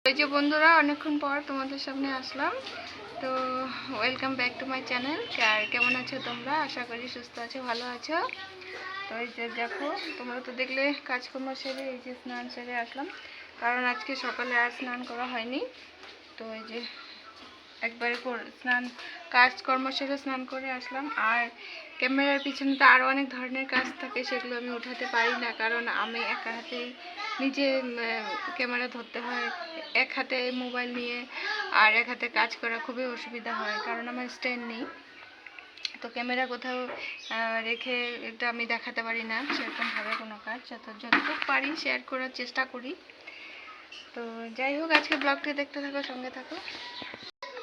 এই যে বন্ধুরা, অনেকক্ষণ পর তোমাদের সামনে আসলাম। তো welcome back to my channel. আর কেমন আছো তোমরা? আশা করি সুস্থ আছো, ভালো আছো। তো এই যে দেখো, তোমরা তো দেখলে কাজকর্ম সেরে এই যে স্নান সেরে আসলাম, কারণ আজকে সকালে আর স্নান করা হয়নি। তো এই যে একবারে স্নান কাজকর্ম সেরে স্নান করে আসলাম। আর ক্যামেরার পিছনে তো আরও অনেক ধরনের কাজ থাকে, সেগুলো আমি উঠাতে পারি না, কারণ আমি একা হাতেই নিজে ক্যামেরা ধরতে হয়। এক হাতে মোবাইল নিয়ে আর এক হাতে কাজ করা খুবই অসুবিধা হয়, কারণ আমার স্ট্যান্ড নেই। তো ক্যামেরা কোথাও রেখে এটা আমি দেখাতে পারি না সেরকমভাবে কোনো কাজ। যতটুকু পারি শেয়ার করার চেষ্টা করি। তো যাই হোক, আজকে ব্লগটি দেখতে থাকো, সঙ্গে থাকো।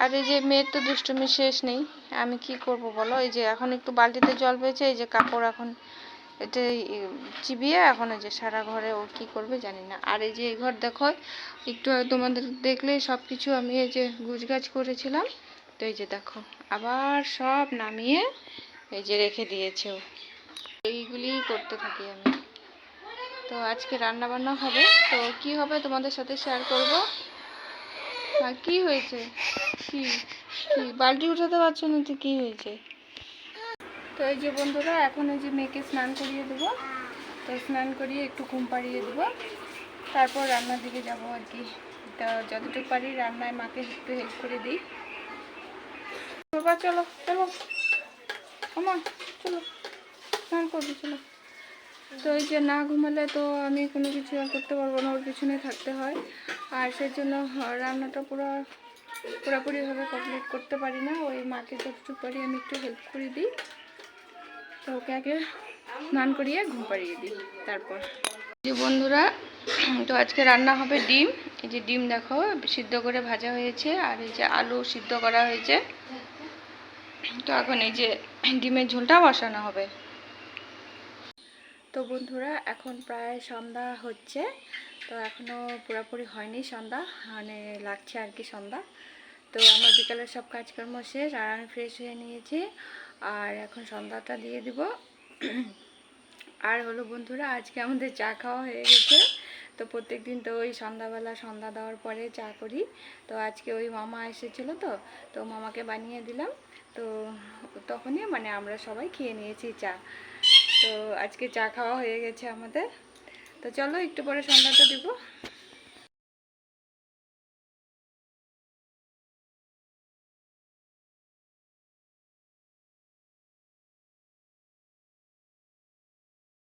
আর এই যে মেয়ের তো দুষ্টুমি শেষ নেই, আমি কি করব বলো। এই যে এখন একটু বালতিতে জল পেয়েছে, এই যে কাপড় এখন এটা চিবিয়ে এখন এই যে সারা ঘরে ও কি করবে জানি না। আর এই যে এই ঘর দেখো, একটু তোমাদের দেখলে সব কিছু আমি এই যে গুছগাছ করেছিলাম। তো এই যে দেখো আবার সব নামিয়ে এই যে রেখে দিয়েছে ও। এইগুলি করতে থাকি আমি। তো আজকে রান্না বান্না হবে, তো কি হবে তোমাদের সাথে শেয়ার করব। আর কি হয়েছে? কি কি বালতি উঠাতে পারছো না তো? কি হয়েছে? তো এই যে বন্ধুরা, এখন এই যে মেয়েকে স্নান করিয়ে দেবো। তো স্নান করিয়ে একটু ঘুম পাড়িয়ে দেবো, তারপর রান্নার দিকে যাবো আর কি। তো যতটুকু পারি রান্নায় মাকে একটু হেল্প করে দিই। বাবা চলো চলো, আমার চলো স্নান করবি, চলো। তো এই যে না ঘুমালে তো আমি কোনো কিছু আর করতে পারবো না, ওর পিছনে থাকতে হয়। আর সেই জন্য রান্নাটা পুরোপুরিভাবে কমপ্লিট করতে পারি না। ওই মাকে যতটুকু পারি আমি একটু হেল্প করে দিই। তো ওকে আগে স্নান করিয়ে ঘুম পাড়িয়ে দিই তারপর। যে বন্ধুরা, তো আজকে রান্না হবে ডিম। এই যে ডিম দেখো সিদ্ধ করে ভাজা হয়েছে, আর এই যে আলু সিদ্ধ করা হয়েছে। তো এখন এই যে ডিমের ঝোলটা বসানো হবে। তো বন্ধুরা, এখন প্রায় সন্ধ্যা হচ্ছে। তো এখনও পুরোপুরি হয়নি সন্ধ্যা, মানে লাগছে আর কি সন্ধ্যা। তো আমার বিকালের সব কাজকর্ম শেষ, আর আমি ফ্রেশ হয়ে নিয়েছি। আর এখন সন্ধ্যাটা দিয়ে দিব। আর হলো বন্ধুরা, আজকে আমাদের চা খাওয়া হয়ে গেছে। তো প্রত্যেক দিন তো ওই সন্ধ্যাবেলা সন্ধ্যা দেওয়ার পরে চা করি। তো আজকে ওই মামা এসেছিলো, তো মামাকে বানিয়ে দিলাম। তো তখনই মানে আমরা সবাই খেয়ে নিয়েছি চা। তো আজকে চা খাওয়া হয়ে গেছে আমাদের। তো চলো একটু পরে সন্ধ্যাটা দিব।